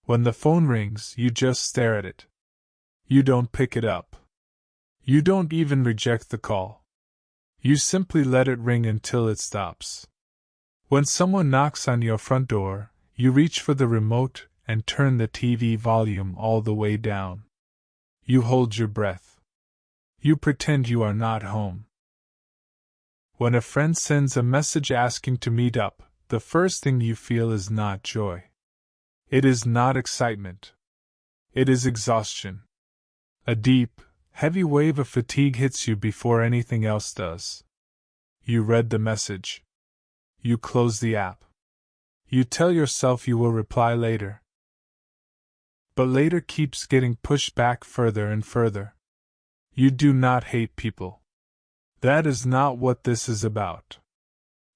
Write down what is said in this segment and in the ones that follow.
When the phone rings, you just stare at it. You don't pick it up. You don't even reject the call. You simply let it ring until it stops. When someone knocks on your front door, you reach for the remote and turn the TV volume all the way down. You hold your breath. You pretend you are not home. When a friend sends a message asking to meet up, the first thing you feel is not joy. It is not excitement. It is exhaustion. A deep, heavy wave of fatigue hits you before anything else does. You read the message. You close the app. You tell yourself you will reply later. But later keeps getting pushed back further and further. You do not hate people. That is not what this is about.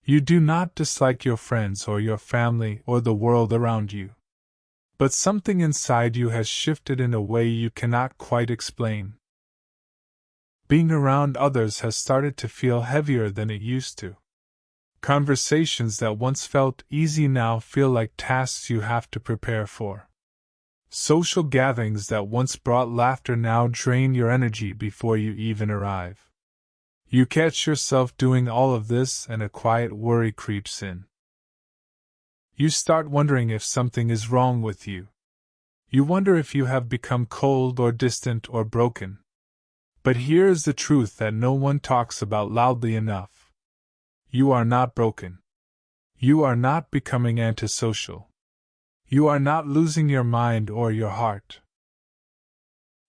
You do not dislike your friends or your family or the world around you. But something inside you has shifted in a way you cannot quite explain. Being around others has started to feel heavier than it used to. Conversations that once felt easy now feel like tasks you have to prepare for. Social gatherings that once brought laughter now drain your energy before you even arrive. You catch yourself doing all of this and a quiet worry creeps in. You start wondering if something is wrong with you. You wonder if you have become cold or distant or broken. But here is the truth that no one talks about loudly enough. You are not broken. You are not becoming antisocial. You are not losing your mind or your heart.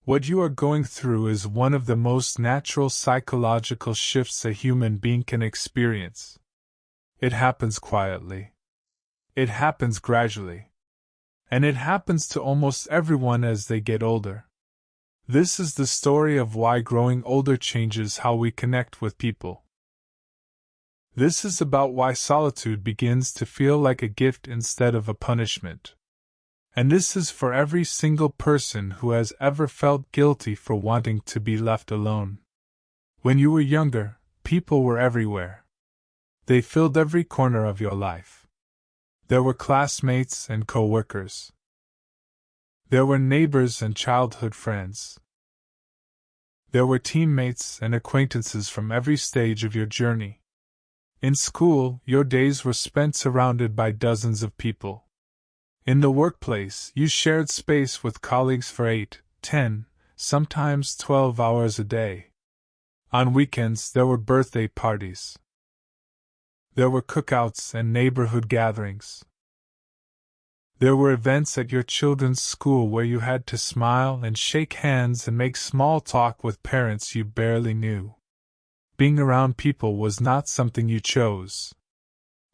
What you are going through is one of the most natural psychological shifts a human being can experience. It happens quietly. It happens gradually. And it happens to almost everyone as they get older. This is the story of why growing older changes how we connect with people. This is about why solitude begins to feel like a gift instead of a punishment. And this is for every single person who has ever felt guilty for wanting to be left alone. When you were younger, people were everywhere. They filled every corner of your life. There were classmates and co-workers. There were neighbors and childhood friends. There were teammates and acquaintances from every stage of your journey. In school, your days were spent surrounded by dozens of people. In the workplace, you shared space with colleagues for 8, 10, sometimes 12 hours a day. On weekends, there were birthday parties. There were cookouts and neighborhood gatherings. There were events at your children's school where you had to smile and shake hands and make small talk with parents you barely knew. Being around people was not something you chose.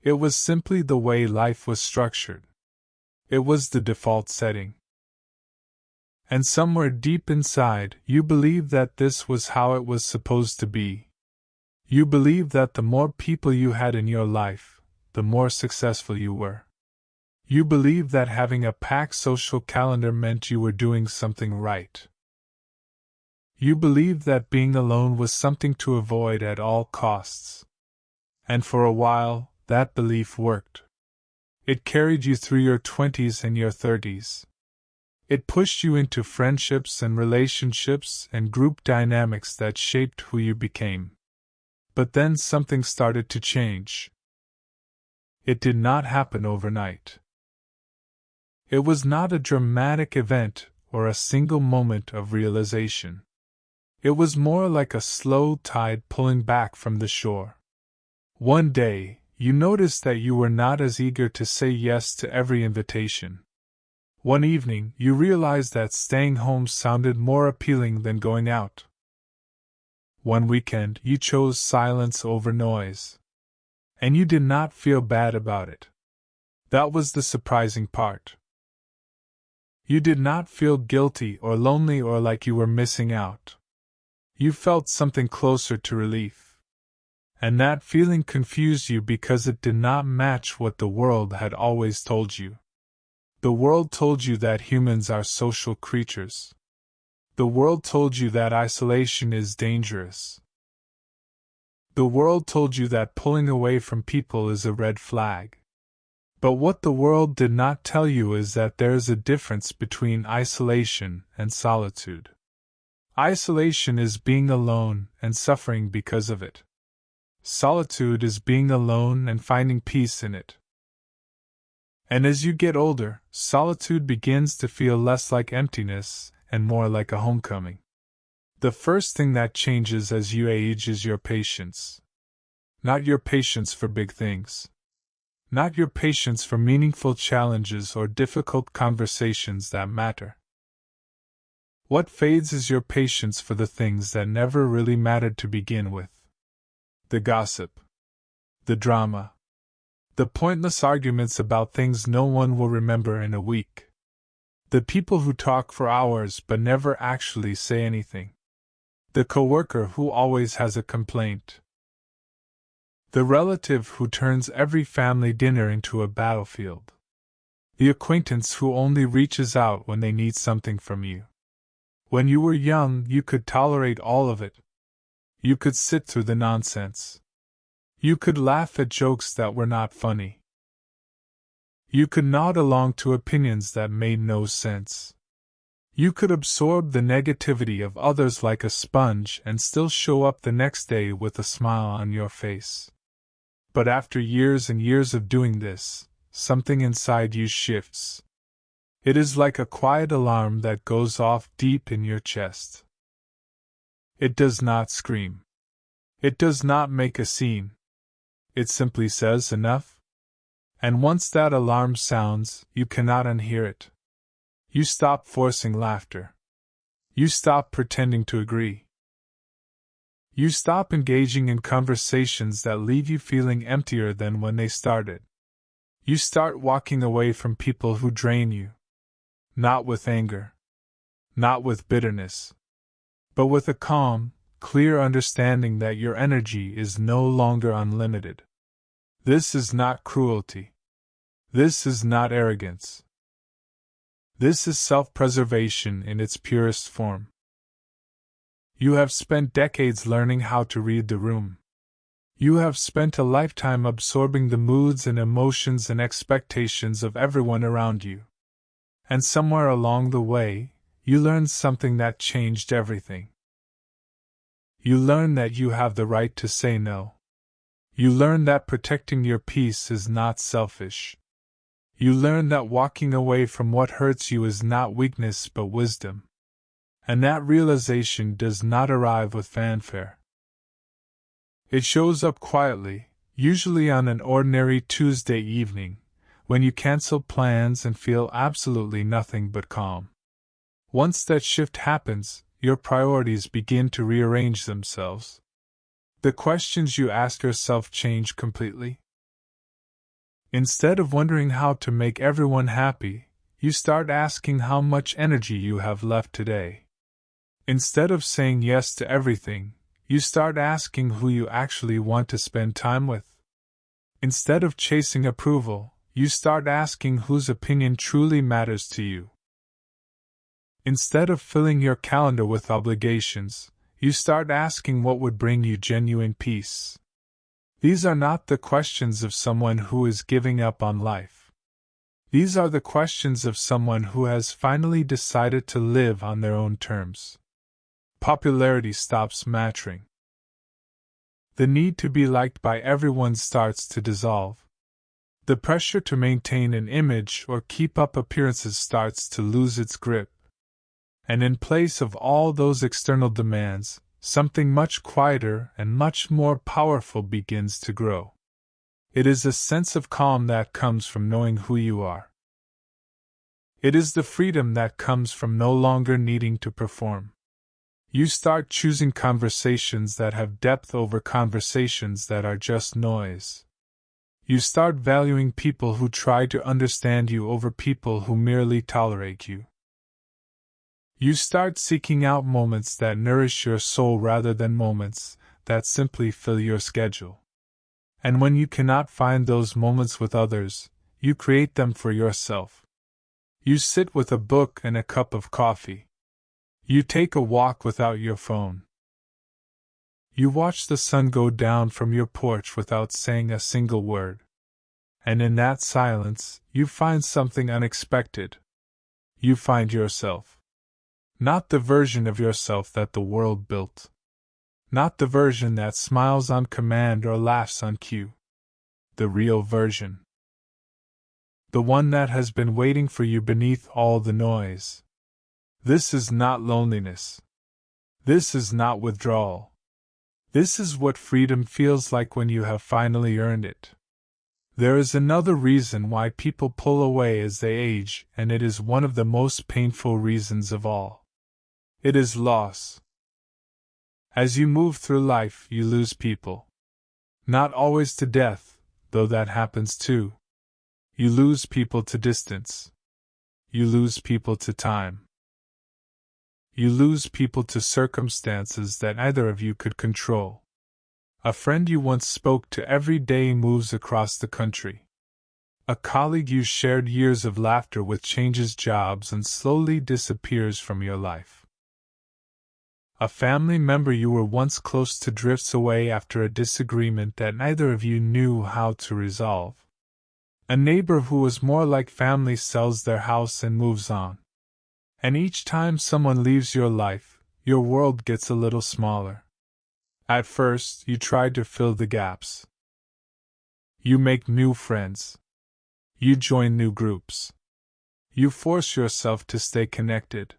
It was simply the way life was structured. It was the default setting. And somewhere deep inside, you believed that this was how it was supposed to be. You believed that the more people you had in your life, the more successful you were. You believed that having a packed social calendar meant you were doing something right. You believed that being alone was something to avoid at all costs. And for a while, that belief worked. It carried you through your 20s and your 30s. It pushed you into friendships and relationships and group dynamics that shaped who you became. But then something started to change. It did not happen overnight. It was not a dramatic event or a single moment of realization. It was more like a slow tide pulling back from the shore. One day, you noticed that you were not as eager to say yes to every invitation. One evening, you realized that staying home sounded more appealing than going out. One weekend, you chose silence over noise. And you did not feel bad about it. That was the surprising part. You did not feel guilty or lonely or like you were missing out. You felt something closer to relief. And that feeling confused you because it did not match what the world had always told you. The world told you that humans are social creatures. The world told you that isolation is dangerous. The world told you that pulling away from people is a red flag. But what the world did not tell you is that there is a difference between isolation and solitude. Isolation is being alone and suffering because of it. Solitude is being alone and finding peace in it. And as you get older, solitude begins to feel less like emptiness and more like a homecoming. The first thing that changes as you age is your patience. Not your patience for big things. Not your patience for meaningful challenges or difficult conversations that matter. What fades is your patience for the things that never really mattered to begin with. The gossip. The drama. The pointless arguments about things no one will remember in a week. The people who talk for hours but never actually say anything. The coworker who always has a complaint. The relative who turns every family dinner into a battlefield. The acquaintance who only reaches out when they need something from you. When you were young, you could tolerate all of it. You could sit through the nonsense. You could laugh at jokes that were not funny. You could nod along to opinions that made no sense. You could absorb the negativity of others like a sponge and still show up the next day with a smile on your face. But after years and years of doing this, something inside you shifts. It is like a quiet alarm that goes off deep in your chest. It does not scream. It does not make a scene. It simply says enough. And once that alarm sounds, you cannot unhear it. You stop forcing laughter. You stop pretending to agree. You stop engaging in conversations that leave you feeling emptier than when they started. You start walking away from people who drain you. Not with anger. Not with bitterness. But with a calm, clear understanding that your energy is no longer unlimited. This is not cruelty. This is not arrogance. This is self-preservation in its purest form. You have spent decades learning how to read the room. You have spent a lifetime absorbing the moods and emotions and expectations of everyone around you. And somewhere along the way, you learned something that changed everything. You learn that you have the right to say no. You learn that protecting your peace is not selfish. You learn that walking away from what hurts you is not weakness but wisdom. And that realization does not arrive with fanfare. It shows up quietly, usually on an ordinary Tuesday evening, when you cancel plans and feel absolutely nothing but calm. Once that shift happens, your priorities begin to rearrange themselves. The questions you ask yourself change completely. Instead of wondering how to make everyone happy, you start asking how much energy you have left today. Instead of saying yes to everything, you start asking who you actually want to spend time with. Instead of chasing approval, you start asking whose opinion truly matters to you. Instead of filling your calendar with obligations, you start asking what would bring you genuine peace. These are not the questions of someone who is giving up on life. These are the questions of someone who has finally decided to live on their own terms. Popularity stops mattering. The need to be liked by everyone starts to dissolve. The pressure to maintain an image or keep up appearances starts to lose its grip. And in place of all those external demands, something much quieter and much more powerful begins to grow. It is a sense of calm that comes from knowing who you are. It is the freedom that comes from no longer needing to perform. You start choosing conversations that have depth over conversations that are just noise. You start valuing people who try to understand you over people who merely tolerate you. You start seeking out moments that nourish your soul rather than moments that simply fill your schedule. And when you cannot find those moments with others, you create them for yourself. You sit with a book and a cup of coffee. You take a walk without your phone. You watch the sun go down from your porch without saying a single word. And in that silence, you find something unexpected. You find yourself. Not the version of yourself that the world built. Not the version that smiles on command or laughs on cue. The real version. The one that has been waiting for you beneath all the noise. This is not loneliness. This is not withdrawal. This is what freedom feels like when you have finally earned it. There is another reason why people pull away as they age, and it is one of the most painful reasons of all. It is loss. As you move through life, you lose people. Not always to death, though that happens too. You lose people to distance. You lose people to time. You lose people to circumstances that neither of you could control. A friend you once spoke to every day moves across the country. A colleague you shared years of laughter with changes jobs and slowly disappears from your life. A family member you were once close to drifts away after a disagreement that neither of you knew how to resolve. A neighbor who was more like family sells their house and moves on. And each time someone leaves your life, your world gets a little smaller. At first, you try to fill the gaps. You make new friends. You join new groups. You force yourself to stay connected.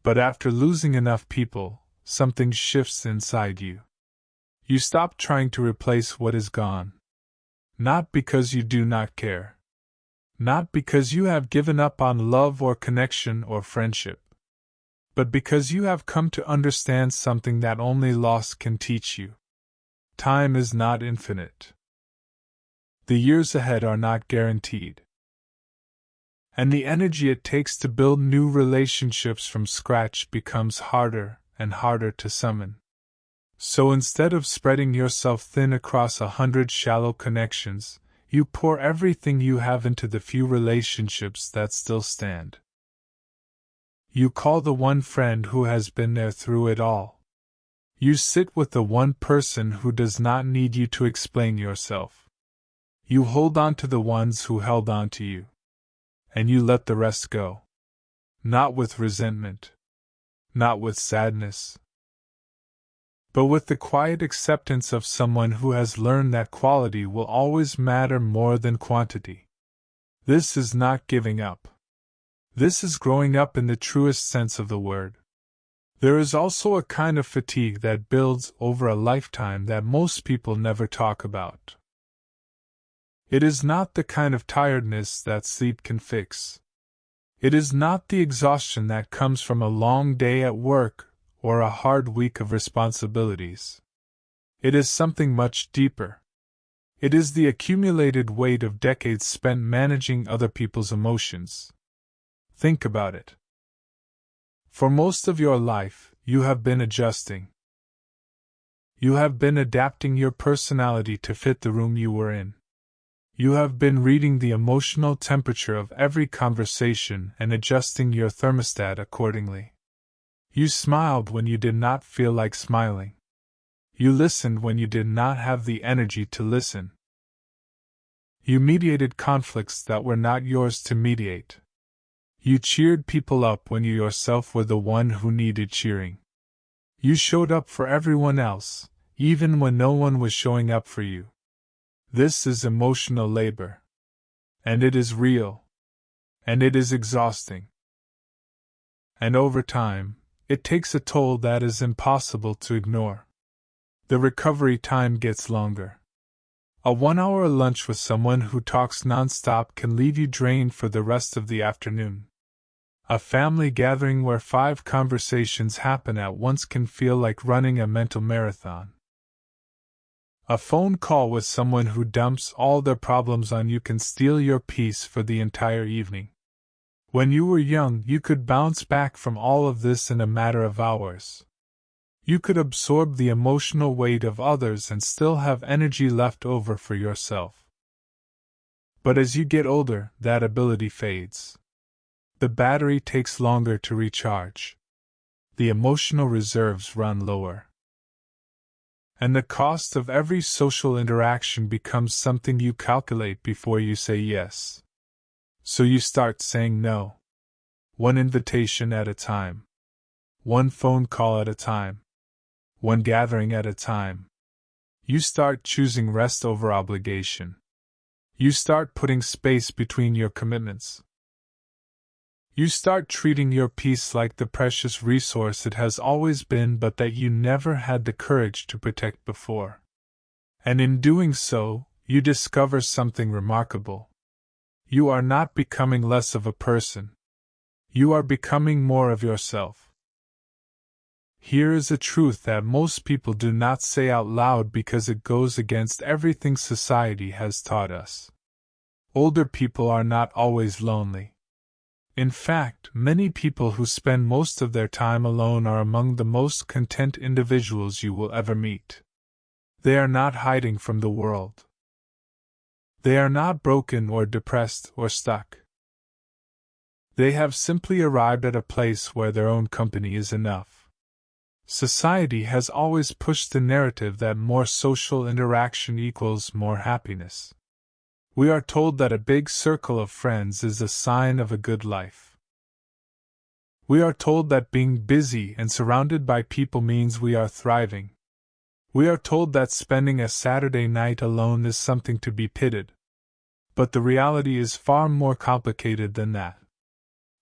But after losing enough people, something shifts inside you. You stop trying to replace what is gone. Not because you do not care. Not because you have given up on love or connection or friendship. But because you have come to understand something that only loss can teach you. Time is not infinite. The years ahead are not guaranteed. And the energy it takes to build new relationships from scratch becomes harder and harder to summon. So instead of spreading yourself thin across 100 shallow connections, you pour everything you have into the few relationships that still stand. You call the one friend who has been there through it all. You sit with the one person who does not need you to explain yourself. You hold on to the ones who held on to you. And you let the rest go. Not with resentment. Not with sadness. But with the quiet acceptance of someone who has learned that quality will always matter more than quantity. This is not giving up. This is growing up in the truest sense of the word. There is also a kind of fatigue that builds over a lifetime that most people never talk about. It is not the kind of tiredness that sleep can fix. It is not the exhaustion that comes from a long day at work or a hard week of responsibilities. It is something much deeper. It is the accumulated weight of decades spent managing other people's emotions. Think about it. For most of your life, you have been adjusting. You have been adapting your personality to fit the room you were in. You have been reading the emotional temperature of every conversation and adjusting your thermostat accordingly. You smiled when you did not feel like smiling. You listened when you did not have the energy to listen. You mediated conflicts that were not yours to mediate. You cheered people up when you yourself were the one who needed cheering. You showed up for everyone else, even when no one was showing up for you. This is emotional labor. And it is real. And it is exhausting. And over time, it takes a toll that is impossible to ignore. The recovery time gets longer. A 1-hour lunch with someone who talks nonstop can leave you drained for the rest of the afternoon. A family gathering where 5 conversations happen at once can feel like running a mental marathon. A phone call with someone who dumps all their problems on you can steal your peace for the entire evening. When you were young, you could bounce back from all of this in a matter of hours. You could absorb the emotional weight of others and still have energy left over for yourself. But as you get older, that ability fades. The battery takes longer to recharge. The emotional reserves run lower. And the cost of every social interaction becomes something you calculate before you say yes. So you start saying no. One invitation at a time. One phone call at a time. One gathering at a time. You start choosing rest over obligation. You start putting space between your commitments. You start treating your peace like the precious resource it has always been but that you never had the courage to protect before. And in doing so, you discover something remarkable. You are not becoming less of a person. You are becoming more of yourself. Here is a truth that most people do not say out loud because it goes against everything society has taught us. Older people are not always lonely. In fact, many people who spend most of their time alone are among the most content individuals you will ever meet. They are not hiding from the world. They are not broken or depressed or stuck. They have simply arrived at a place where their own company is enough. Society has always pushed the narrative that more social interaction equals more happiness. We are told that a big circle of friends is a sign of a good life. We are told that being busy and surrounded by people means we are thriving. We are told that spending a Saturday night alone is something to be pitied. But the reality is far more complicated than that.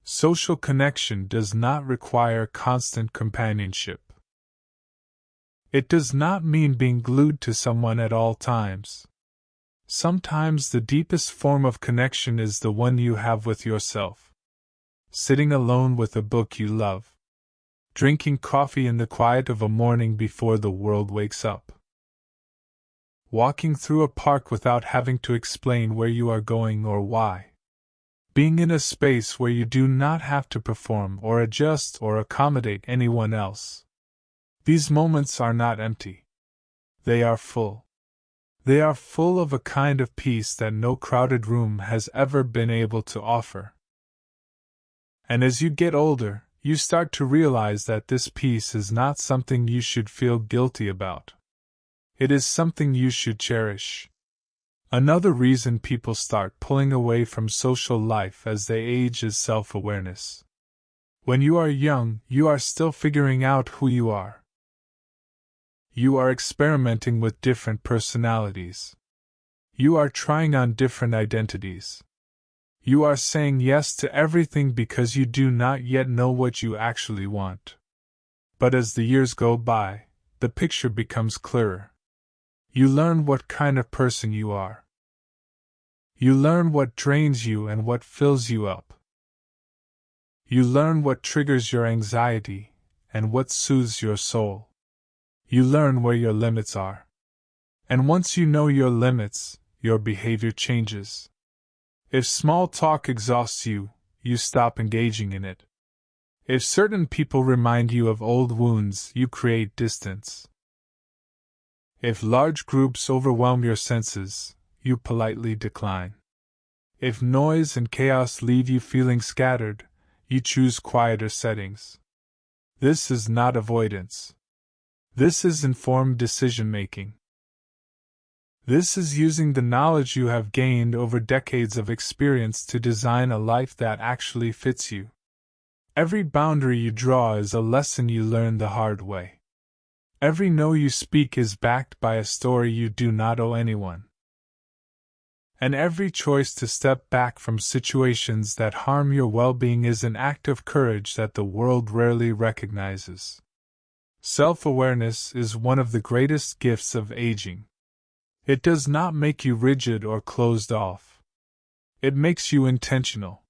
Social connection does not require constant companionship. It does not mean being glued to someone at all times. Sometimes the deepest form of connection is the one you have with yourself. Sitting alone with a book you love. Drinking coffee in the quiet of a morning before the world wakes up. Walking through a park without having to explain where you are going or why. Being in a space where you do not have to perform or adjust or accommodate anyone else. These moments are not empty. They are full. They are full of a kind of peace that no crowded room has ever been able to offer. And as you get older, you start to realize that this peace is not something you should feel guilty about. It is something you should cherish. Another reason people start pulling away from social life as they age is self-awareness. When you are young, you are still figuring out who you are. You are experimenting with different personalities. You are trying on different identities. You are saying yes to everything because you do not yet know what you actually want. But as the years go by, the picture becomes clearer. You learn what kind of person you are. You learn what drains you and what fills you up. You learn what triggers your anxiety and what soothes your soul. You learn where your limits are. And once you know your limits, your behavior changes. If small talk exhausts you, you stop engaging in it. If certain people remind you of old wounds, you create distance. If large groups overwhelm your senses, you politely decline. If noise and chaos leave you feeling scattered, you choose quieter settings. This is not avoidance. This is informed decision-making. This is using the knowledge you have gained over decades of experience to design a life that actually fits you. Every boundary you draw is a lesson you learn the hard way. Every no you speak is backed by a story you do not owe anyone. And every choice to step back from situations that harm your well-being is an act of courage that the world rarely recognizes. Self-awareness is one of the greatest gifts of aging. It does not make you rigid or closed off. It makes you intentional.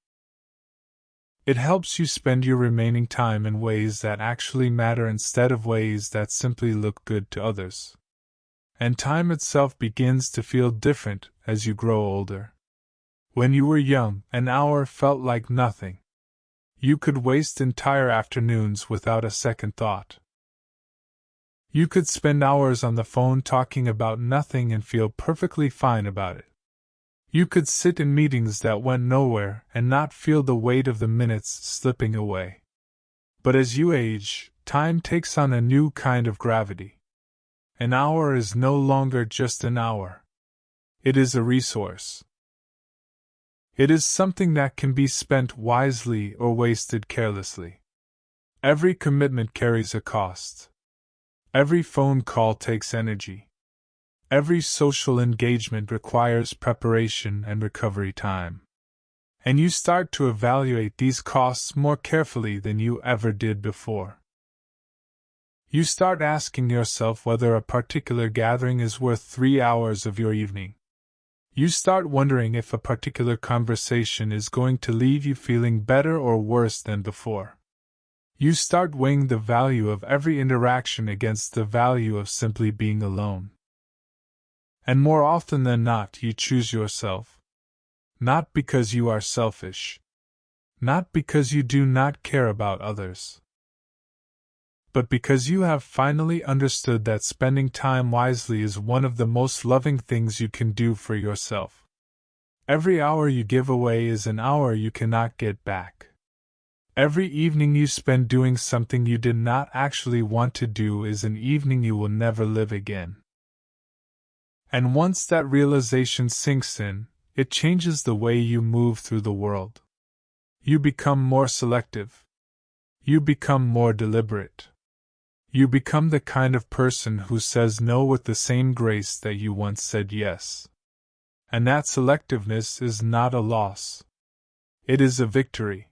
It helps you spend your remaining time in ways that actually matter instead of ways that simply look good to others. And time itself begins to feel different as you grow older. When you were young, an hour felt like nothing. You could waste entire afternoons without a second thought. You could spend hours on the phone talking about nothing and feel perfectly fine about it. You could sit in meetings that went nowhere and not feel the weight of the minutes slipping away. But as you age, time takes on a new kind of gravity. An hour is no longer just an hour. It is a resource. It is something that can be spent wisely or wasted carelessly. Every commitment carries a cost. Every phone call takes energy. Every social engagement requires preparation and recovery time. And you start to evaluate these costs more carefully than you ever did before. You start asking yourself whether a particular gathering is worth 3 hours of your evening. You start wondering if a particular conversation is going to leave you feeling better or worse than before. You start weighing the value of every interaction against the value of simply being alone. And more often than not, you choose yourself. Not because you are selfish. Not because you do not care about others. But because you have finally understood that spending time wisely is one of the most loving things you can do for yourself. Every hour you give away is an hour you cannot get back. Every evening you spend doing something you did not actually want to do is an evening you will never live again. And once that realization sinks in, it changes the way you move through the world. You become more selective. You become more deliberate. You become the kind of person who says no with the same grace that you once said yes. And that selectiveness is not a loss. It is a victory.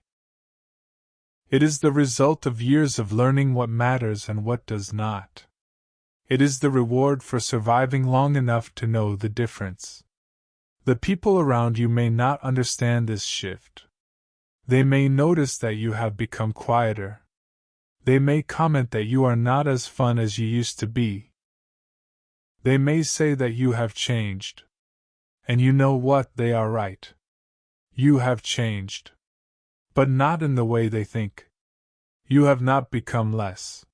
It is the result of years of learning what matters and what does not. It is the reward for surviving long enough to know the difference. The people around you may not understand this shift. They may notice that you have become quieter. They may comment that you are not as fun as you used to be. They may say that you have changed. And you know what, they are right. You have changed. But not in the way they think. You have not become less.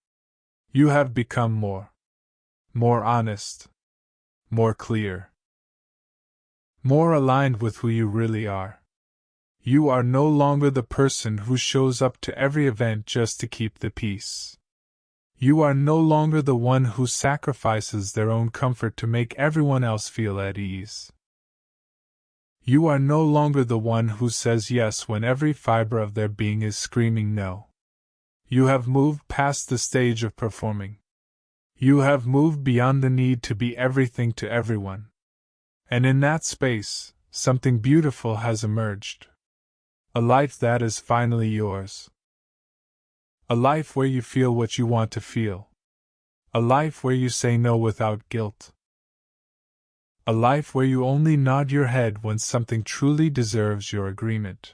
You have become more. More honest. More clear. More aligned with who you really are. You are no longer the person who shows up to every event just to keep the peace. You are no longer the one who sacrifices their own comfort to make everyone else feel at ease. You are no longer the one who says yes when every fiber of their being is screaming no. You have moved past the stage of performing. You have moved beyond the need to be everything to everyone. And in that space, something beautiful has emerged. A life that is finally yours. A life where you feel what you want to feel. A life where you say no without guilt. A life where you only nod your head when something truly deserves your agreement.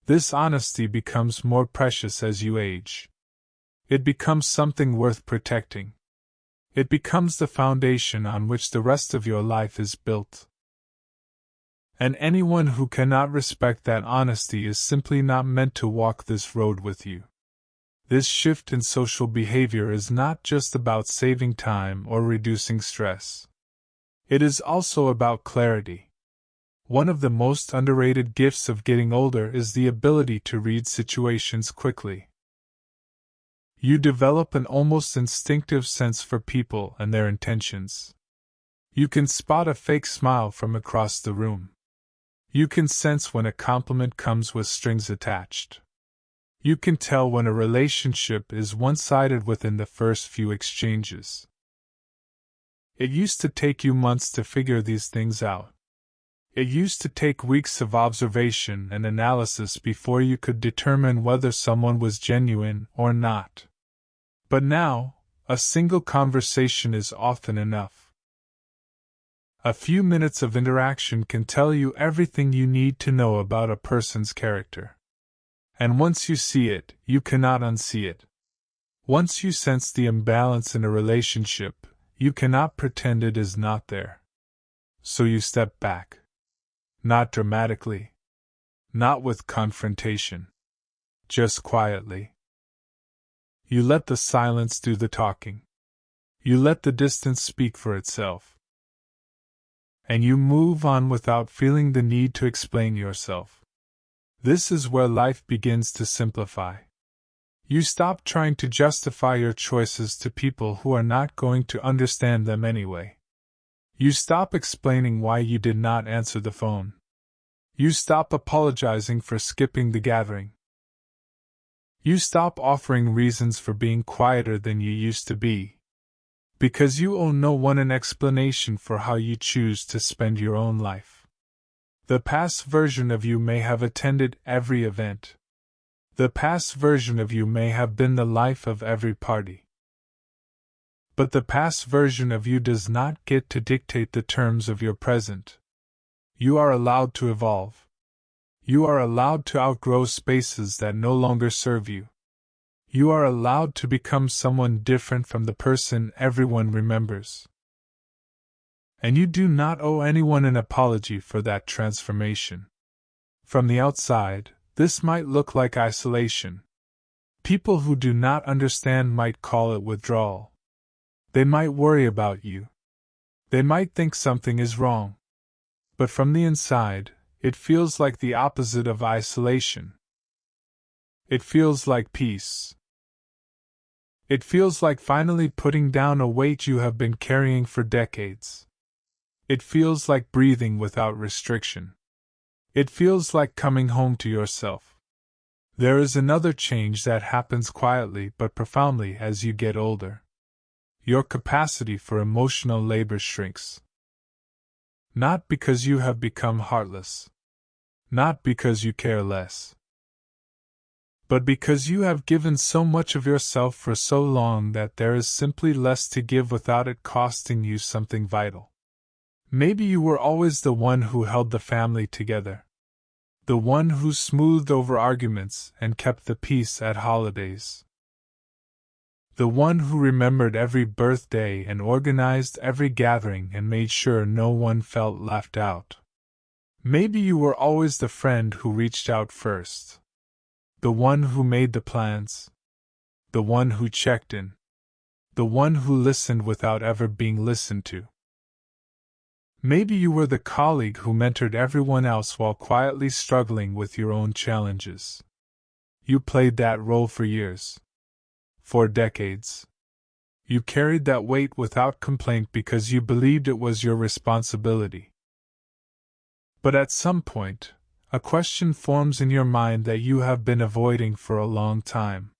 This honesty becomes more precious as you age. It becomes something worth protecting. It becomes the foundation on which the rest of your life is built. And anyone who cannot respect that honesty is simply not meant to walk this road with you. This shift in social behavior is not just about saving time or reducing stress. It is also about clarity. One of the most underrated gifts of getting older is the ability to read situations quickly. You develop an almost instinctive sense for people and their intentions. You can spot a fake smile from across the room. You can sense when a compliment comes with strings attached. You can tell when a relationship is one-sided within the first few exchanges. It used to take you months to figure these things out. It used to take weeks of observation and analysis before you could determine whether someone was genuine or not. But now, a single conversation is often enough. A few minutes of interaction can tell you everything you need to know about a person's character. And once you see it, you cannot unsee it. Once you sense the imbalance in a relationship, you cannot pretend it is not there. So you step back. Not dramatically. Not with confrontation. Just quietly. You let the silence do the talking. You let the distance speak for itself. And you move on without feeling the need to explain yourself. This is where life begins to simplify. You stop trying to justify your choices to people who are not going to understand them anyway. You stop explaining why you did not answer the phone. You stop apologizing for skipping the gathering. You stop offering reasons for being quieter than you used to be. Because you owe no one an explanation for how you choose to spend your own life. The past version of you may have attended every event. The past version of you may have been the life of every party. But the past version of you does not get to dictate the terms of your present. You are allowed to evolve. You are allowed to outgrow spaces that no longer serve you. You are allowed to become someone different from the person everyone remembers. And you do not owe anyone an apology for that transformation. From the outside, this might look like isolation. People who do not understand might call it withdrawal. They might worry about you. They might think something is wrong. But from the inside, it feels like the opposite of isolation. It feels like peace. It feels like finally putting down a weight you have been carrying for decades. It feels like breathing without restriction. It feels like coming home to yourself. There is another change that happens quietly but profoundly as you get older. Your capacity for emotional labor shrinks. Not because you have become heartless. Not because you care less. But because you have given so much of yourself for so long that there is simply less to give without it costing you something vital. Maybe you were always the one who held the family together. The one who smoothed over arguments and kept the peace at holidays. The one who remembered every birthday and organized every gathering and made sure no one felt left out. Maybe you were always the friend who reached out first. The one who made the plans. The one who checked in. The one who listened without ever being listened to. Maybe you were the colleague who mentored everyone else while quietly struggling with your own challenges. You played that role for years. For decades. You carried that weight without complaint because you believed it was your responsibility. But at some point, a question forms in your mind that you have been avoiding for a long time.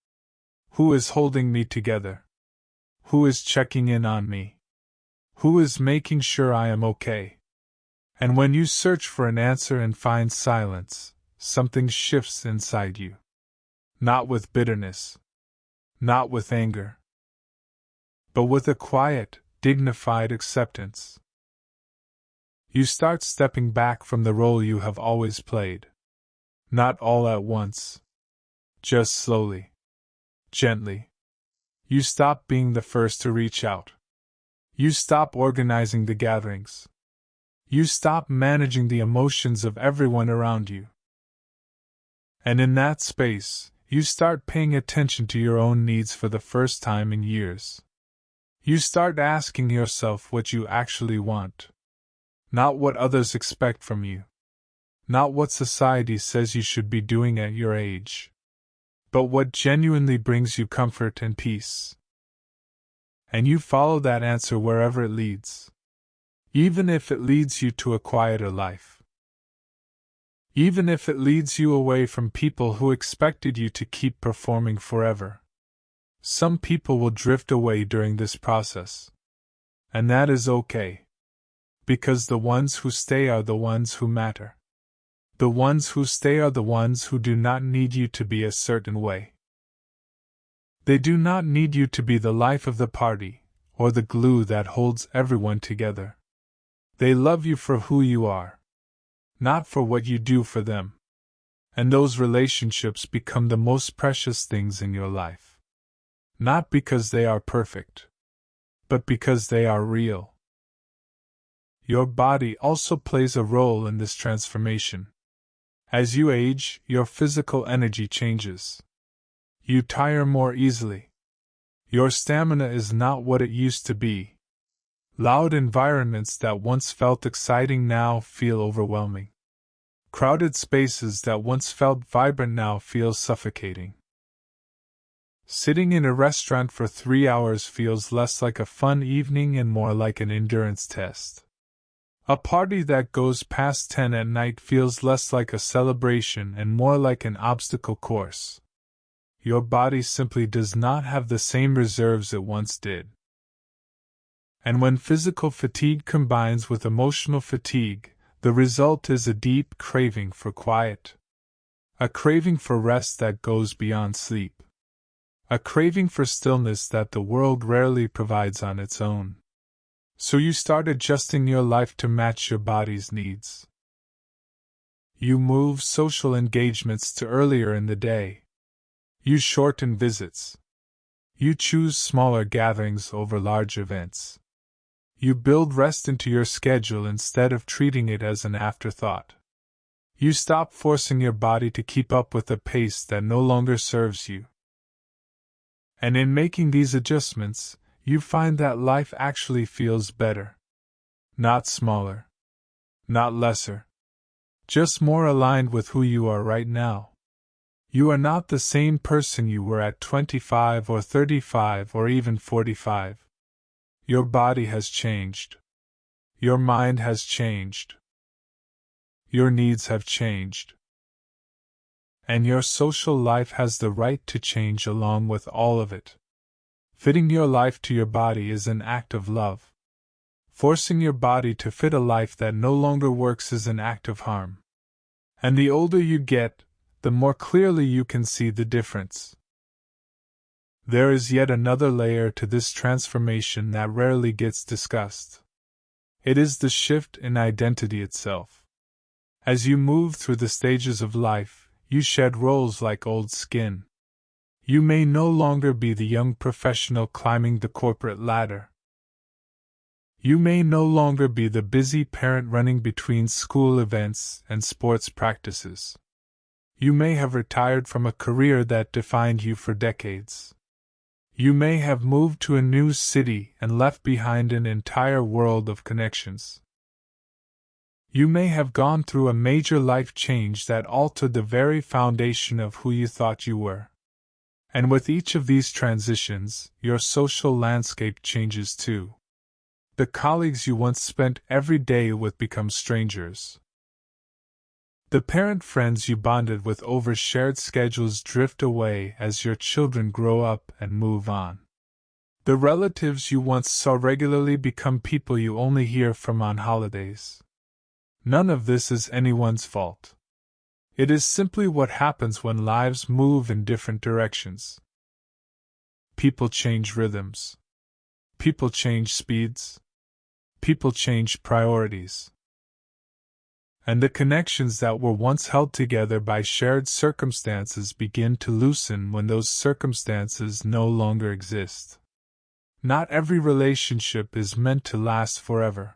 Who is holding me together? Who is checking in on me? Who is making sure I am okay? And when you search for an answer and find silence, something shifts inside you. Not with bitterness. Not with anger. But with a quiet, dignified acceptance. You start stepping back from the role you have always played. Not all at once. Just slowly. Gently. You stop being the first to reach out. You stop organizing the gatherings. You stop managing the emotions of everyone around you. And in that space, you start paying attention to your own needs for the first time in years. You start asking yourself what you actually want. Not what others expect from you. Not what society says you should be doing at your age. But what genuinely brings you comfort and peace. And you follow that answer wherever it leads. Even if it leads you to a quieter life. Even if it leads you away from people who expected you to keep performing forever. Some people will drift away during this process. And that is okay. Because the ones who stay are the ones who matter. The ones who stay are the ones who do not need you to be a certain way. They do not need you to be the life of the party, or the glue that holds everyone together. They love you for who you are, not for what you do for them. And those relationships become the most precious things in your life. Not because they are perfect, but because they are real. Your body also plays a role in this transformation. As you age, your physical energy changes. You tire more easily. Your stamina is not what it used to be. Loud environments that once felt exciting now feel overwhelming. Crowded spaces that once felt vibrant now feel suffocating. Sitting in a restaurant for 3 hours feels less like a fun evening and more like an endurance test. A party that goes past 10 at night feels less like a celebration and more like an obstacle course. Your body simply does not have the same reserves it once did. And when physical fatigue combines with emotional fatigue, the result is a deep craving for quiet. A craving for rest that goes beyond sleep. A craving for stillness that the world rarely provides on its own. So you start adjusting your life to match your body's needs. You move social engagements to earlier in the day. You shorten visits. You choose smaller gatherings over large events. You build rest into your schedule instead of treating it as an afterthought. You stop forcing your body to keep up with a pace that no longer serves you. And in making these adjustments, you find that life actually feels better. Not smaller. Not lesser. Just more aligned with who you are right now. You are not the same person you were at 25 or 35 or even 45. Your body has changed. Your mind has changed. Your needs have changed. And your social life has the right to change along with all of it. Fitting your life to your body is an act of love. Forcing your body to fit a life that no longer works is an act of harm. And the older you get, the more clearly you can see the difference. There is yet another layer to this transformation that rarely gets discussed. It is the shift in identity itself. As you move through the stages of life, you shed roles like old skin. You may no longer be the young professional climbing the corporate ladder. You may no longer be the busy parent running between school events and sports practices. You may have retired from a career that defined you for decades. You may have moved to a new city and left behind an entire world of connections. You may have gone through a major life change that altered the very foundation of who you thought you were. And with each of these transitions, your social landscape changes too. The colleagues you once spent every day with become strangers. The parent friends you bonded with over shared schedules drift away as your children grow up and move on. The relatives you once saw regularly become people you only hear from on holidays. None of this is anyone's fault. It is simply what happens when lives move in different directions. People change rhythms. People change speeds. People change priorities. And the connections that were once held together by shared circumstances begin to loosen when those circumstances no longer exist. Not every relationship is meant to last forever.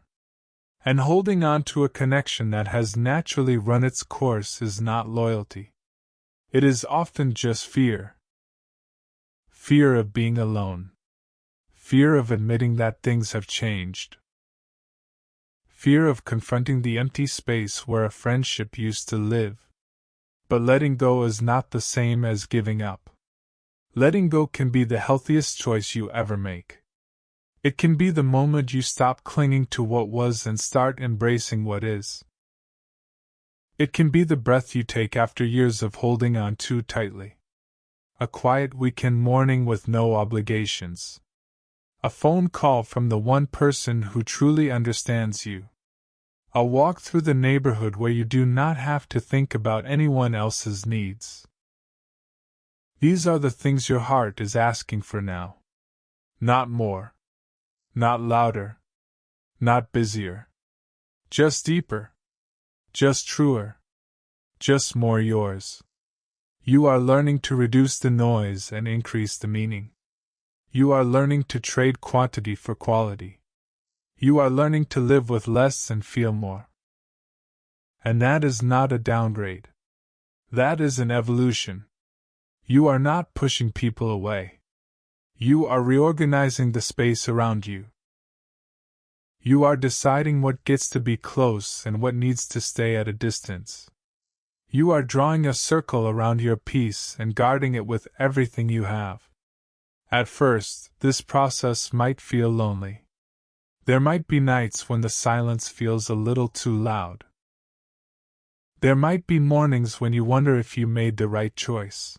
And holding on to a connection that has naturally run its course is not loyalty. It is often just fear. Fear of being alone. Fear of admitting that things have changed. Fear of confronting the empty space where a friendship used to live. But letting go is not the same as giving up. Letting go can be the healthiest choice you ever make. It can be the moment you stop clinging to what was and start embracing what is. It can be the breath you take after years of holding on too tightly. A quiet weekend morning with no obligations. A phone call from the one person who truly understands you. A walk through the neighborhood where you do not have to think about anyone else's needs. These are the things your heart is asking for now. Not more. Not louder. Not busier. Just deeper. Just truer. Just more yours. You are learning to reduce the noise and increase the meaning. You are learning to trade quantity for quality. You are learning to live with less and feel more. And that is not a downgrade. That is an evolution. You are not pushing people away. You are reorganizing the space around you. You are deciding what gets to be close and what needs to stay at a distance. You are drawing a circle around your peace and guarding it with everything you have. At first, this process might feel lonely. There might be nights when the silence feels a little too loud. There might be mornings when you wonder if you made the right choice.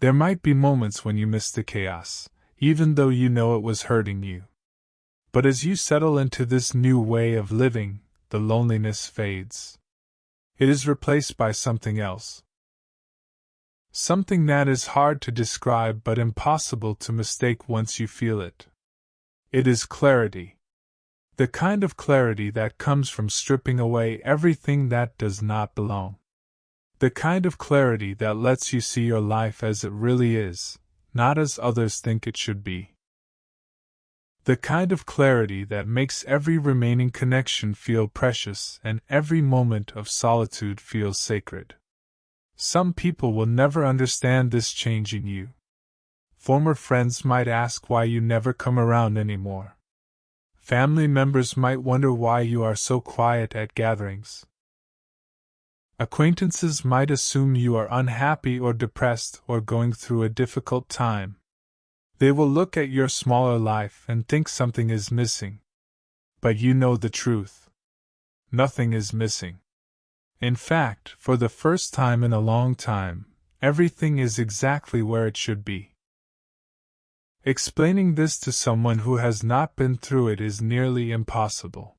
There might be moments when you miss the chaos, even though you know it was hurting you. But as you settle into this new way of living, the loneliness fades. It is replaced by something else. Something that is hard to describe but impossible to mistake once you feel it. It is clarity. The kind of clarity that comes from stripping away everything that does not belong. The kind of clarity that lets you see your life as it really is, not as others think it should be. The kind of clarity that makes every remaining connection feel precious and every moment of solitude feel sacred. Some people will never understand this change in you. Former friends might ask why you never come around anymore. Family members might wonder why you are so quiet at gatherings. Acquaintances might assume you are unhappy or depressed or going through a difficult time. They will look at your smaller life and think something is missing. But you know the truth. Nothing is missing. In fact, for the first time in a long time, everything is exactly where it should be. Explaining this to someone who has not been through it is nearly impossible.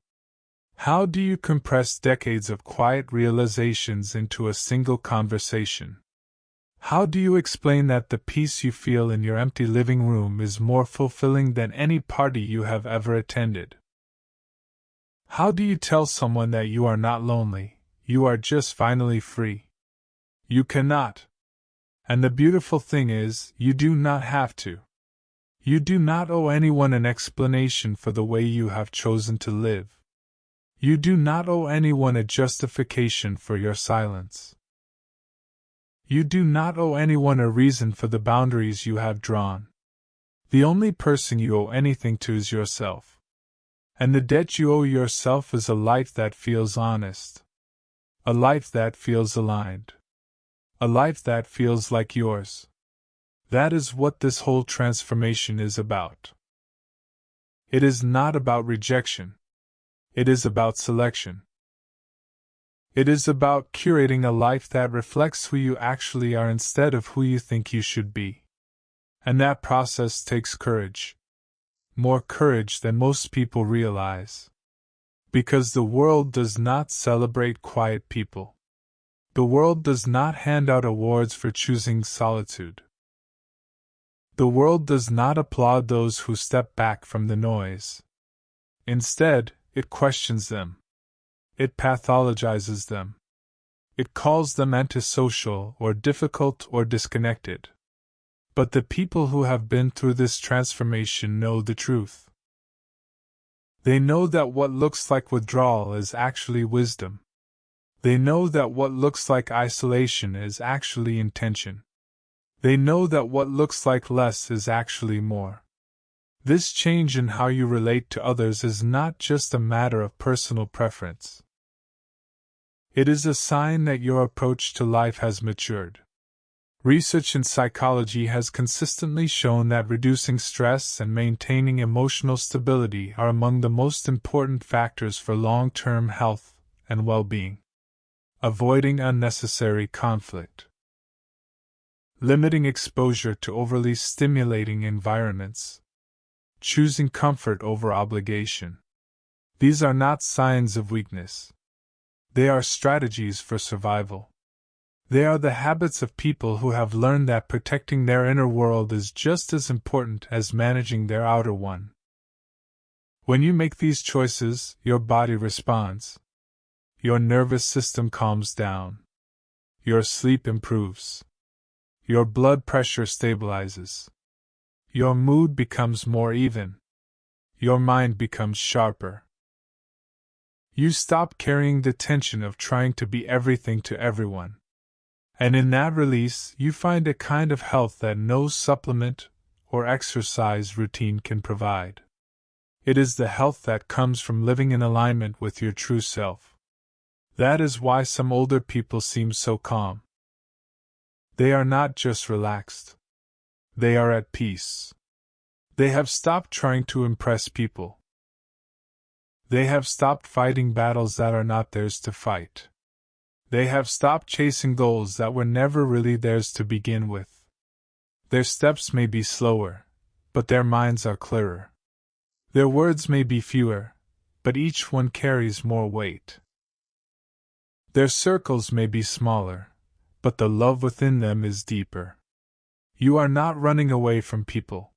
How do you compress decades of quiet realizations into a single conversation? How do you explain that the peace you feel in your empty living room is more fulfilling than any party you have ever attended? How do you tell someone that you are not lonely, you are just finally free? You cannot. And the beautiful thing is, you do not have to. You do not owe anyone an explanation for the way you have chosen to live. You do not owe anyone a justification for your silence. You do not owe anyone a reason for the boundaries you have drawn. The only person you owe anything to is yourself. And the debt you owe yourself is a life that feels honest. A life that feels aligned. A life that feels like yours. That is what this whole transformation is about. It is not about rejection. It is about selection. It is about curating a life that reflects who you actually are instead of who you think you should be. And that process takes courage. More courage than most people realize. Because the world does not celebrate quiet people. The world does not hand out awards for choosing solitude. The world does not applaud those who step back from the noise. Instead, it questions them. It pathologizes them. It calls them antisocial or difficult or disconnected. But the people who have been through this transformation know the truth. They know that what looks like withdrawal is actually wisdom. They know that what looks like isolation is actually intention. They know that what looks like less is actually more. This change in how you relate to others is not just a matter of personal preference. It is a sign that your approach to life has matured. Research in psychology has consistently shown that reducing stress and maintaining emotional stability are among the most important factors for long-term health and well-being. Avoiding unnecessary conflict. Limiting exposure to overly stimulating environments. Choosing comfort over obligation. These are not signs of weakness. They are strategies for survival. They are the habits of people who have learned that protecting their inner world is just as important as managing their outer one. When you make these choices, your body responds. Your nervous system calms down. Your sleep improves. Your blood pressure stabilizes. Your mood becomes more even. Your mind becomes sharper. You stop carrying the tension of trying to be everything to everyone. And in that release, you find a kind of health that no supplement or exercise routine can provide. It is the health that comes from living in alignment with your true self. That is why some older people seem so calm. They are not just relaxed. They are at peace. They have stopped trying to impress people. They have stopped fighting battles that are not theirs to fight. They have stopped chasing goals that were never really theirs to begin with. Their steps may be slower, but their minds are clearer. Their words may be fewer, but each one carries more weight. Their circles may be smaller, but the love within them is deeper. You are not running away from people.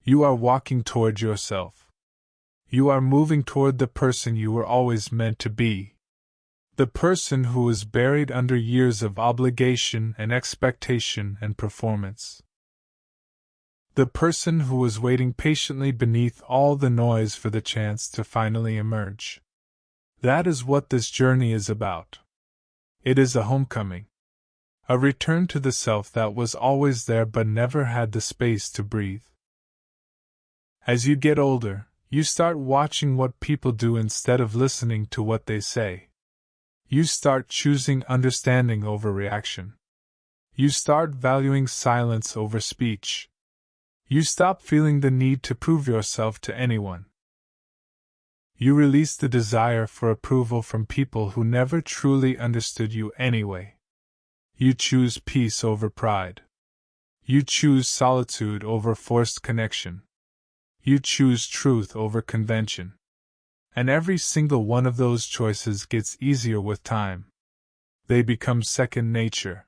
You are walking toward yourself. You are moving toward the person you were always meant to be. The person who was buried under years of obligation and expectation and performance. The person who was waiting patiently beneath all the noise for the chance to finally emerge. That is what this journey is about. It is a homecoming. A return to the self that was always there but never had the space to breathe. As you get older, you start watching what people do instead of listening to what they say. You start choosing understanding over reaction. You start valuing silence over speech. You stop feeling the need to prove yourself to anyone. You release the desire for approval from people who never truly understood you anyway. You choose peace over pride. You choose solitude over forced connection. You choose truth over convention. And every single one of those choices gets easier with time. They become second nature.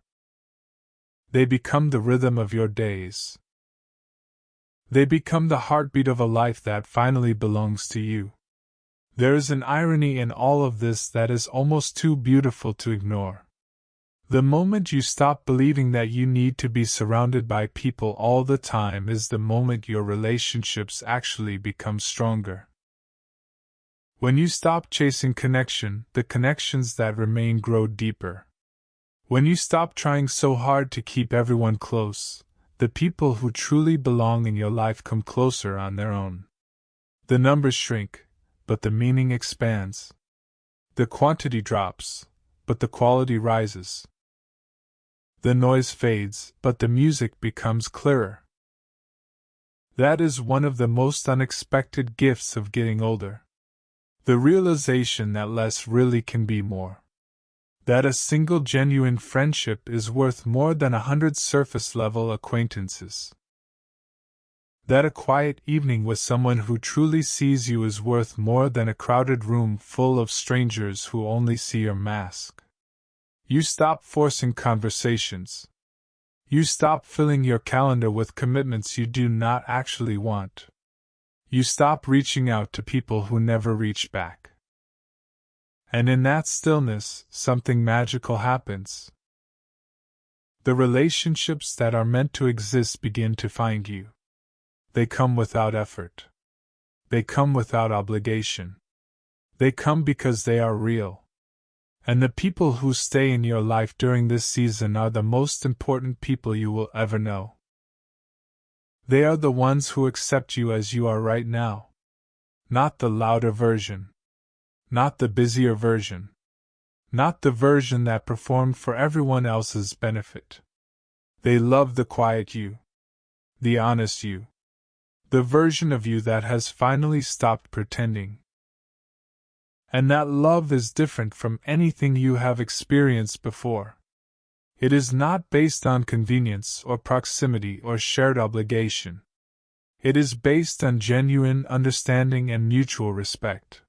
They become the rhythm of your days. They become the heartbeat of a life that finally belongs to you. There is an irony in all of this that is almost too beautiful to ignore. The moment you stop believing that you need to be surrounded by people all the time is the moment your relationships actually become stronger. When you stop chasing connection, the connections that remain grow deeper. When you stop trying so hard to keep everyone close, the people who truly belong in your life come closer on their own. The numbers shrink, but the meaning expands. The quantity drops, but the quality rises. The noise fades, but the music becomes clearer. That is one of the most unexpected gifts of getting older. The realization that less really can be more. That a single genuine friendship is worth more than 100 surface-level acquaintances. That a quiet evening with someone who truly sees you is worth more than a crowded room full of strangers who only see your mask. You stop forcing conversations. You stop filling your calendar with commitments you do not actually want. You stop reaching out to people who never reach back. And in that stillness, something magical happens. The relationships that are meant to exist begin to find you. They come without effort. They come without obligation. They come because they are real. And the people who stay in your life during this season are the most important people you will ever know. They are the ones who accept you as you are right now. Not the louder version. Not the busier version. Not the version that performed for everyone else's benefit. They love the quiet you. The honest you. The version of you that has finally stopped pretending. And that love is different from anything you have experienced before. It is not based on convenience or proximity or shared obligation. It is based on genuine understanding and mutual respect.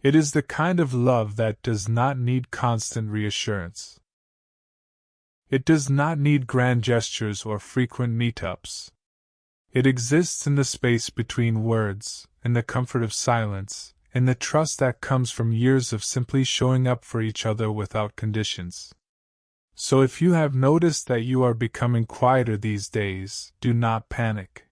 It is the kind of love that does not need constant reassurance. It does not need grand gestures or frequent meetups. It exists in the space between words, in the comfort of silence, in the trust that comes from years of simply showing up for each other without conditions. So if you have noticed that you are becoming quieter these days, do not panic.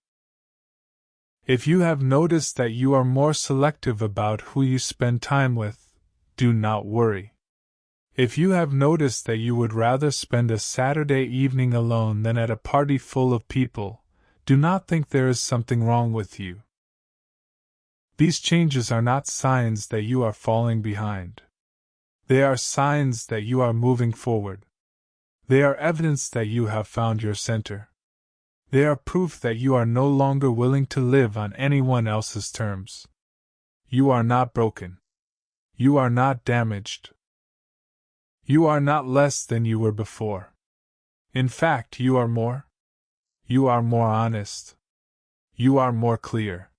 If you have noticed that you are more selective about who you spend time with, do not worry. If you have noticed that you would rather spend a Saturday evening alone than at a party full of people, do not think there is something wrong with you. These changes are not signs that you are falling behind. They are signs that you are moving forward. They are evidence that you have found your center. They are proof that you are no longer willing to live on anyone else's terms. You are not broken. You are not damaged. You are not less than you were before. In fact, you are more. You are more honest. You are more clear.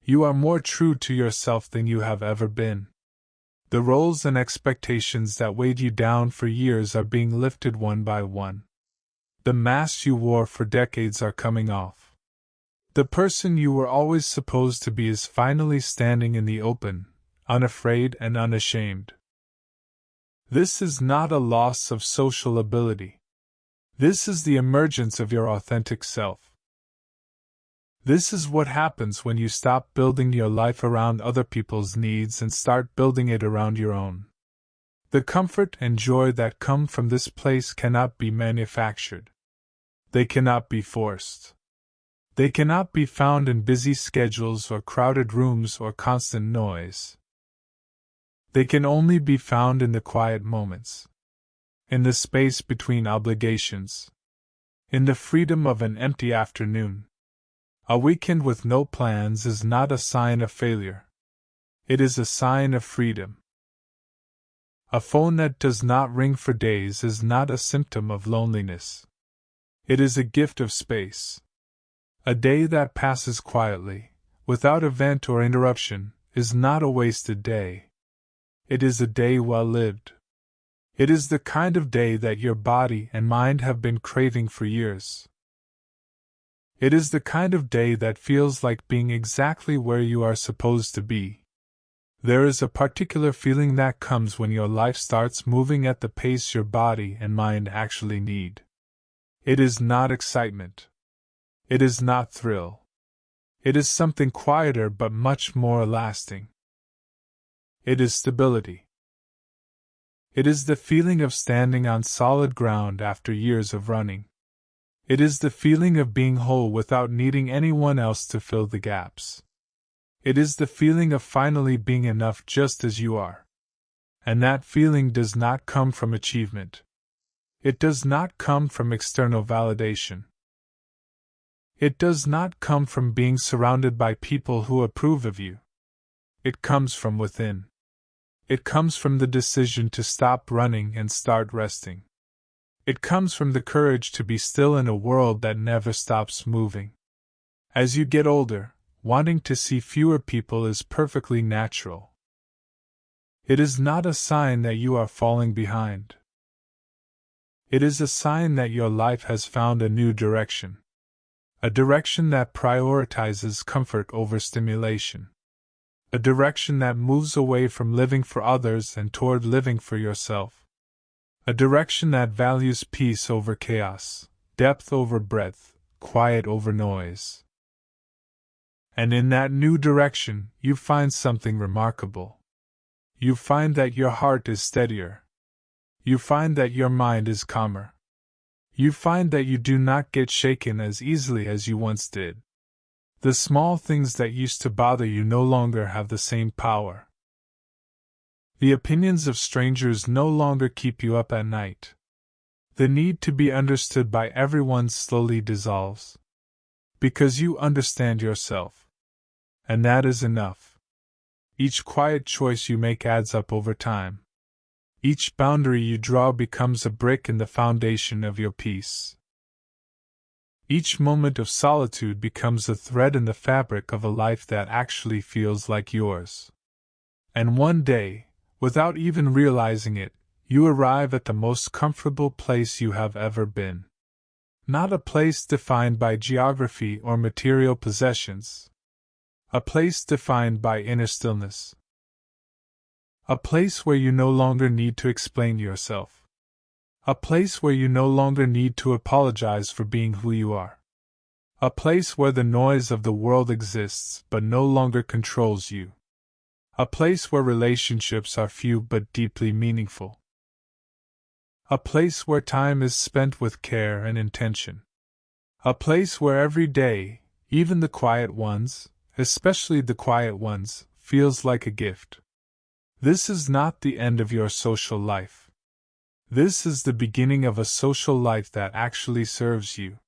You are more true to yourself than you have ever been. The roles and expectations that weighed you down for years are being lifted one by one. The masks you wore for decades are coming off. The person you were always supposed to be is finally standing in the open, unafraid and unashamed. This is not a loss of social ability. This is the emergence of your authentic self. This is what happens when you stop building your life around other people's needs and start building it around your own. The comfort and joy that come from this place cannot be manufactured. They cannot be forced. They cannot be found in busy schedules or crowded rooms or constant noise. They can only be found in the quiet moments, in the space between obligations, in the freedom of an empty afternoon. A weekend with no plans is not a sign of failure. It is a sign of freedom. A phone that does not ring for days is not a symptom of loneliness. It is a gift of space. A day that passes quietly, without event or interruption, is not a wasted day. It is a day well lived. It is the kind of day that your body and mind have been craving for years. It is the kind of day that feels like being exactly where you are supposed to be. There is a particular feeling that comes when your life starts moving at the pace your body and mind actually need. It is not excitement. It is not thrill. It is something quieter but much more lasting. It is stability. It is the feeling of standing on solid ground after years of running. It is the feeling of being whole without needing anyone else to fill the gaps. It is the feeling of finally being enough just as you are. And that feeling does not come from achievement. It does not come from external validation. It does not come from being surrounded by people who approve of you. It comes from within. It comes from the decision to stop running and start resting. It comes from the courage to be still in a world that never stops moving. As you get older, wanting to see fewer people is perfectly natural. It is not a sign that you are falling behind. It is a sign that your life has found a new direction. A direction that prioritizes comfort over stimulation. A direction that moves away from living for others and toward living for yourself. A direction that values peace over chaos, depth over breadth, quiet over noise. And in that new direction, you find something remarkable. You find that your heart is steadier. You find that your mind is calmer. You find that you do not get shaken as easily as you once did. The small things that used to bother you no longer have the same power. The opinions of strangers no longer keep you up at night. The need to be understood by everyone slowly dissolves. Because you understand yourself. And that is enough. Each quiet choice you make adds up over time. Each boundary you draw becomes a brick in the foundation of your peace. Each moment of solitude becomes a thread in the fabric of a life that actually feels like yours. And one day, without even realizing it, you arrive at the most comfortable place you have ever been. Not a place defined by geography or material possessions. A place defined by inner stillness. A place where you no longer need to explain yourself. A place where you no longer need to apologize for being who you are. A place where the noise of the world exists but no longer controls you. A place where relationships are few but deeply meaningful. A place where time is spent with care and intention. A place where every day, even the quiet ones, especially the quiet ones, feels like a gift. This is not the end of your social life. This is the beginning of a social life that actually serves you.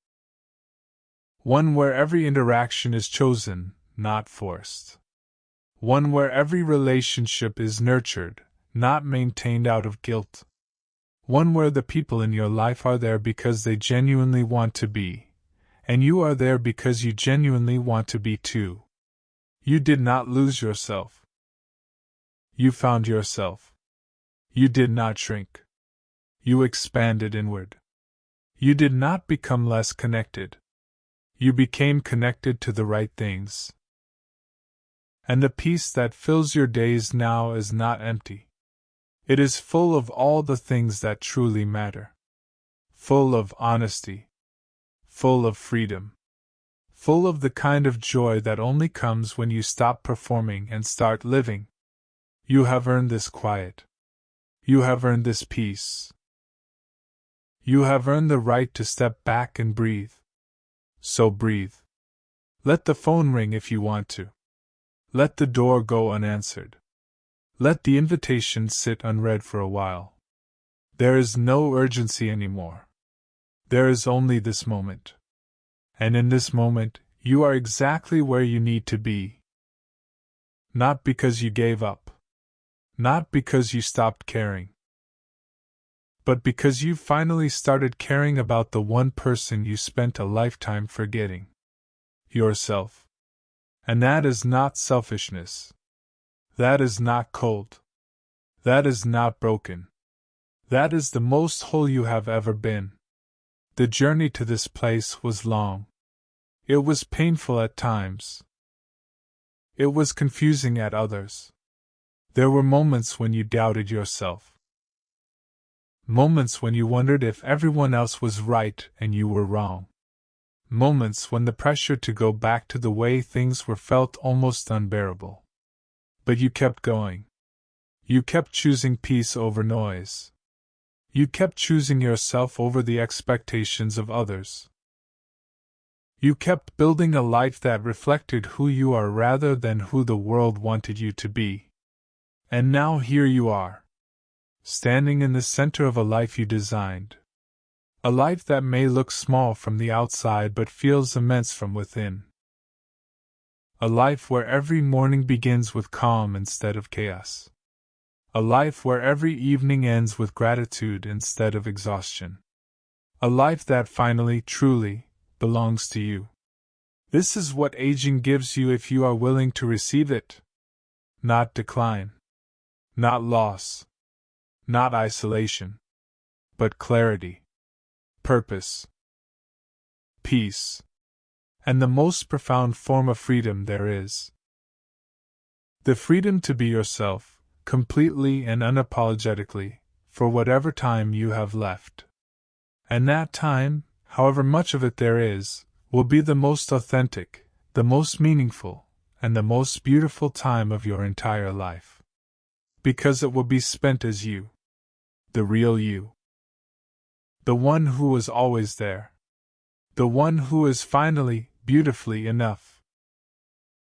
One where every interaction is chosen, not forced. One where every relationship is nurtured, not maintained out of guilt. One where the people in your life are there because they genuinely want to be, and you are there because you genuinely want to be too. You did not lose yourself. You found yourself. You did not shrink. You expanded inward. You did not become less connected. You became connected to the right things. And the peace that fills your days now is not empty. It is full of all the things that truly matter. Full of honesty. Full of freedom. Full of the kind of joy that only comes when you stop performing and start living. You have earned this quiet. You have earned this peace. You have earned the right to step back and breathe. So breathe. Let the phone ring if you want to. Let the door go unanswered. Let the invitation sit unread for a while. There is no urgency anymore. There is only this moment. And in this moment, you are exactly where you need to be. Not because you gave up. Not because you stopped caring. But because you finally started caring about the one person you spent a lifetime forgetting. Yourself. And that is not selfishness. That is not cold. That is not broken. That is the most whole you have ever been. The journey to this place was long. It was painful at times. It was confusing at others. There were moments when you doubted yourself. Moments when you wondered if everyone else was right and you were wrong. Moments when the pressure to go back to the way things were felt almost unbearable. But you kept going. You kept choosing peace over noise. You kept choosing yourself over the expectations of others. You kept building a life that reflected who you are rather than who the world wanted you to be. And now here you are, standing in the center of a life you designed. A life that may look small from the outside but feels immense from within. A life where every morning begins with calm instead of chaos. A life where every evening ends with gratitude instead of exhaustion. A life that finally, truly, belongs to you. This is what aging gives you if you are willing to receive it. Not decline. Not loss. Not isolation. But clarity. Purpose. Peace. And the most profound form of freedom there is. The freedom to be yourself, completely and unapologetically, for whatever time you have left. And that time, however much of it there is, will be the most authentic, the most meaningful, and the most beautiful time of your entire life. Because it will be spent as you. The real you. The one who was always there. The one who is finally, beautifully enough.